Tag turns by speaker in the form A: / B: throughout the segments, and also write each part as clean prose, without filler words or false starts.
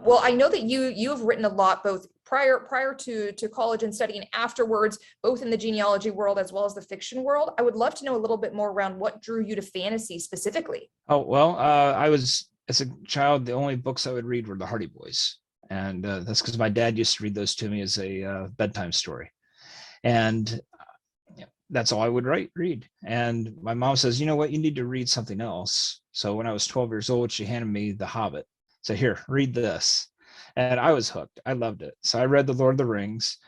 A: Well, I know that you have written a lot, both prior to college and studying afterwards, both in the genealogy world as well as the fiction world. I would love to know a little bit more around what drew you to fantasy specifically.
B: Oh, well, I was, as a child, the only books I would read were the Hardy Boys. And that's because my dad used to read those to me as a bedtime story. And that's all I would read. And my mom says, you know what, you need to read something else. So when I was 12 years old, she handed me The Hobbit. So here, read this. And I was hooked. I loved it. So I read The Lord of the Rings,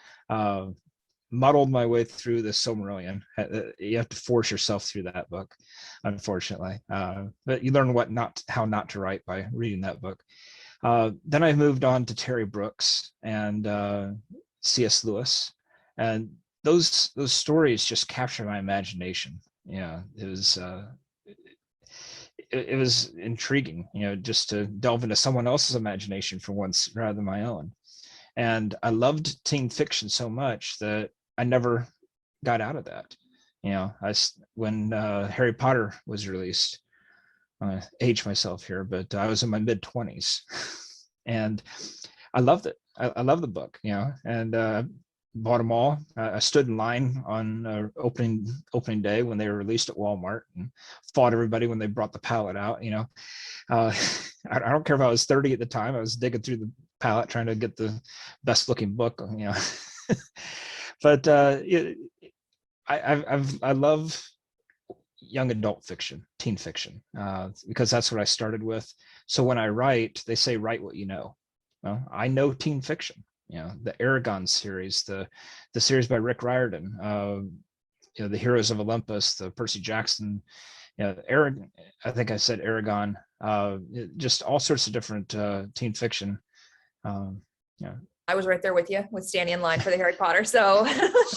B: muddled my way through the Silmarillion. You have to force yourself through that book, unfortunately. But you learn how not to write by reading that book. Then I moved on to Terry Brooks and C.S. Lewis. And those stories just captured my imagination. Yeah, it was intriguing, just to delve into someone else's imagination for once rather than my own. And I loved teen fiction so much that I never got out of that. When Harry Potter was released, I age myself here, but I was in my mid-20s, and I loved it. I love the book, and bought them all. I stood in line on opening day when they were released at Walmart, and fought everybody when they brought the pallet out. I don't care if I was 30 at the time. I was digging through the pallet trying to get the best looking book. But I love young adult fiction, teen fiction, because that's what I started with. So when I write, they say write what you know. Well, I know teen fiction. The Aragon series, the series by Rick Riordan, the Heroes of Olympus, the Percy Jackson, I think I said Aragon, just all sorts of different teen fiction.
A: I was right there with you, with standing in line for the Harry Potter. So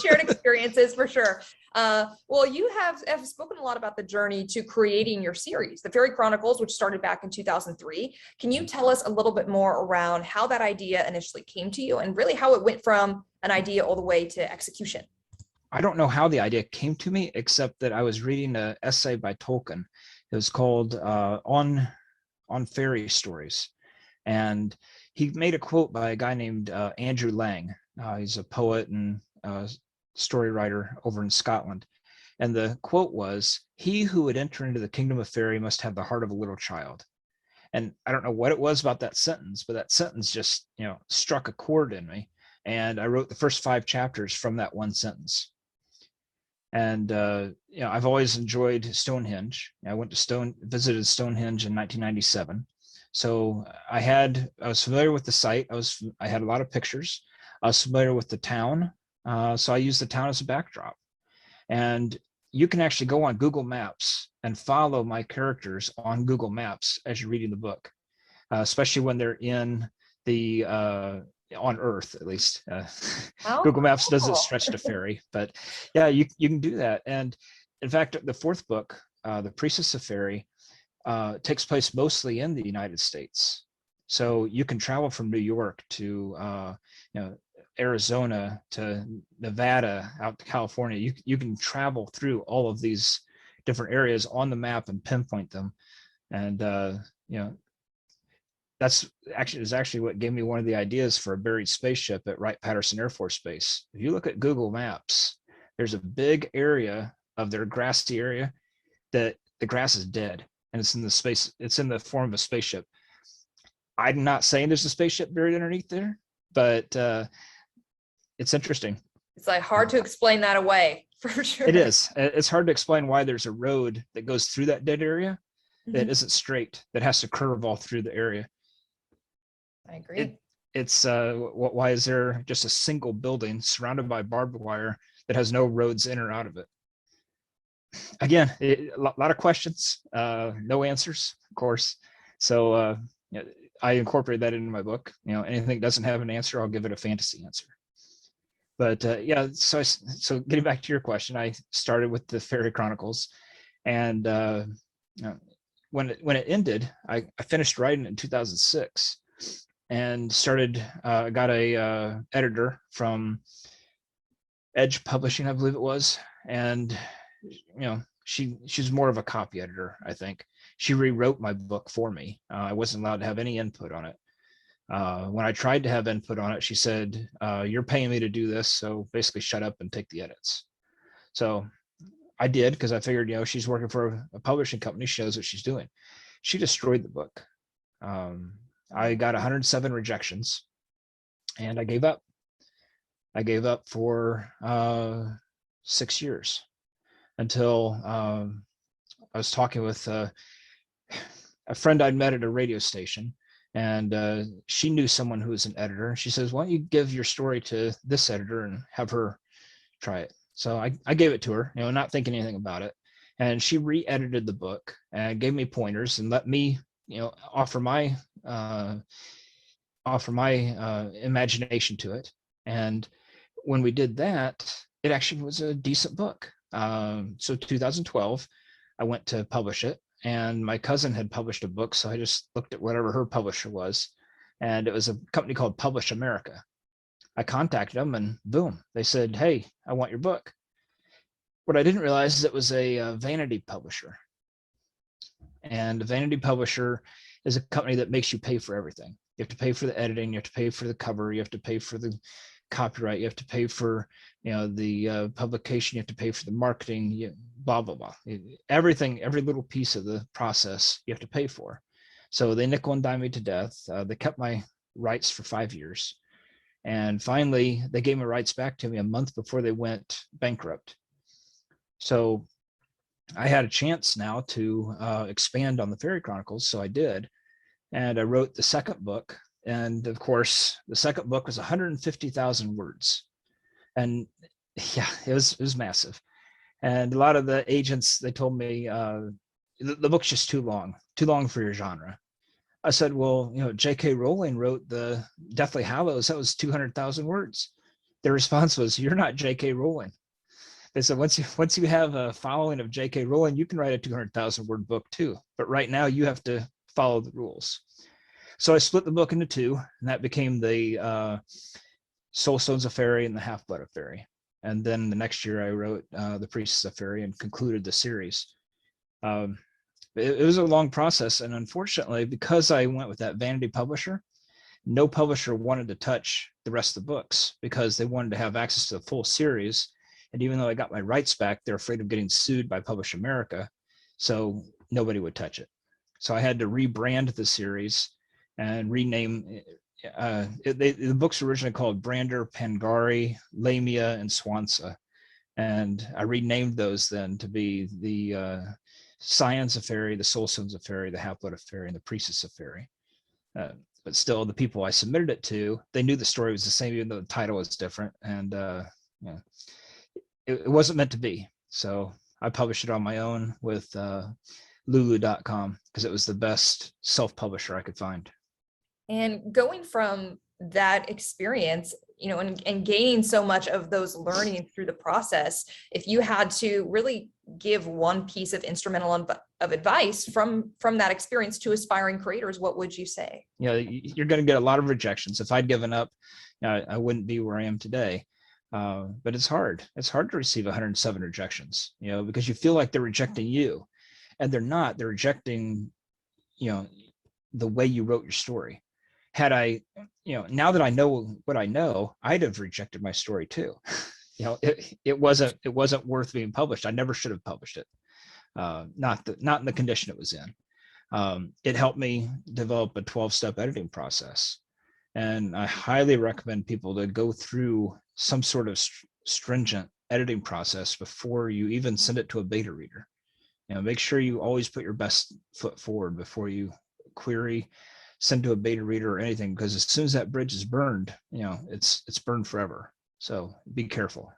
A: shared experiences for sure. Well, you have spoken a lot about the journey to creating your series, the Fairy Chronicles, which started back in 2003. Can you tell us a little bit more around how that idea initially came to you and really how it went from an idea all the way to execution?
B: I don't know how the idea came to me, except that I was reading an essay by Tolkien. It was called on Fairy Stories. And he made a quote by a guy named Andrew Lang. He's a poet and story writer over in Scotland. And the quote was, "He who would enter into the kingdom of fairy must have the heart of a little child." And I don't know what it was about that sentence, but that sentence just, struck a chord in me. And I wrote the first 5 chapters from that one sentence. And I've always enjoyed Stonehenge. I visited Stonehenge in 1997. So I was familiar with the site. I had a lot of pictures. I was familiar with the town. So I used the town as a backdrop. And you can actually go on Google Maps and follow my characters on Google Maps as you're reading the book, especially when they're in the on Earth, at least. Google Maps doesn't stretch to fairy, but yeah, you can do that. And in fact, the 4th book, The Priestess of Fairy, takes place mostly in the United States. So you can travel from New York to Arizona to Nevada, out to California. You can travel through all of these different areas on the map and pinpoint them. And that's actually what gave me one of the ideas for a buried spaceship at Wright-Patterson Air Force Base. If you look at Google Maps, there's a big area of their grassy area that the grass is dead, and it's in the form of a spaceship. I'm not saying there's a spaceship buried underneath there, but it's interesting.
A: It's like hard to explain that away, for sure.
B: It is. It's hard to explain why there's a road that goes through that dead area that isn't straight, that has to curve all through the area.
A: I agree.
B: It's why is there just a single building surrounded by barbed wire that has no roads in or out of it? Again, a lot of questions, no answers, of course. So I incorporate that into my book. Anything that doesn't have an answer, I'll give it a fantasy answer. But so getting back to your question, I started with the Fairy Chronicles, and when it ended, I finished writing it in 2006, and got a editor from Edge Publishing, I believe it was, and she's more of a copy editor, I think. She rewrote my book for me. I wasn't allowed to have any input on it. When I tried to have input on it, she said, "You're paying me to do this, so basically shut up and take the edits." So I did, because I figured, she's working for a publishing company, she knows what she's doing. She destroyed the book. I got 107 rejections, and I gave up. I gave up for 6 years until I was talking with a friend I'd met at a radio station, and she knew someone who was an editor. She says, "Why don't you give your story to this editor and have her try it?" So I gave it to her, not thinking anything about it. And she re-edited the book and gave me pointers and let me, offer my imagination to it. And when we did that, it actually was a decent book. So 2012, I went to publish it, and my cousin had published a book, so I just looked at whatever her publisher was, and it was a company called Publish America. I contacted them, and boom, they said, "Hey, I want your book." What I didn't realize is it was a vanity publisher, and a vanity publisher is a company that makes you pay for everything. You have to pay for the editing, you have to pay for the cover, you have to pay for the copyright, you have to pay for the publication, you have to pay for the marketing, blah blah blah. Everything, every little piece of the process, you have to pay for. So they nickel and dime me to death. They kept my rights for 5 years, and finally they gave my rights back to me a month before they went bankrupt. So I had a chance now to expand on the Fairy Chronicles, so I did, and I wrote the second book. And of course, the second book was 150,000 words, and yeah, it was massive. And a lot of the agents, they told me the book's just too long for your genre. I said, well, J.K. Rowling wrote the Deathly Hallows. That was 200,000 words. Their response was, "You're not J.K. Rowling." They said, once you have a following of J.K. Rowling, you can write a 200,000 word book too. But right now you have to follow the rules. So I split the book into two, and that became the Soul Stones of Fairy and the Half-Blood of Fairy. And then the next year I wrote the Priestess of Fairy and concluded the series. It was a long process, and unfortunately, because I went with that vanity publisher, no publisher wanted to touch the rest of the books because they wanted to have access to the full series. And even though I got my rights back, they're afraid of getting sued by Publish America, so nobody would touch it. So I had to rebrand the series and rename. The books were originally called Brander, Pangari, Lamia, and Swansa, and I renamed those then to be the Scions of Fairy, the Soul Stones of Fairy, the Half-Blood of Fairy, and the Priestess of Fairy. But still, the people I submitted it to, they knew the story was the same, even though the title was different, and it wasn't meant to be. So I published it on my own with lulu.com because it was the best self-publisher I could find.
A: And going from that experience, and gaining so much of those learnings through the process, if you had to really give one piece of instrumental of advice from that experience to aspiring creators, what would you say?
B: You're going to get a lot of rejections. If I'd given up, I wouldn't be where I am today. But it's hard. It's hard to receive 107 rejections, because you feel like they're rejecting you, and they're not. They're rejecting, the way you wrote your story. Had I, now that I know what I know, I'd have rejected my story too. It wasn't worth being published. I never should have published it. Not in the condition it was in. It helped me develop a 12-step editing process. And I highly recommend people to go through some sort of stringent editing process before you even send it to a beta reader. Make sure you always put your best foot forward before you query, send to a beta reader or anything, because as soon as that bridge is burned, it's burned forever. So be careful.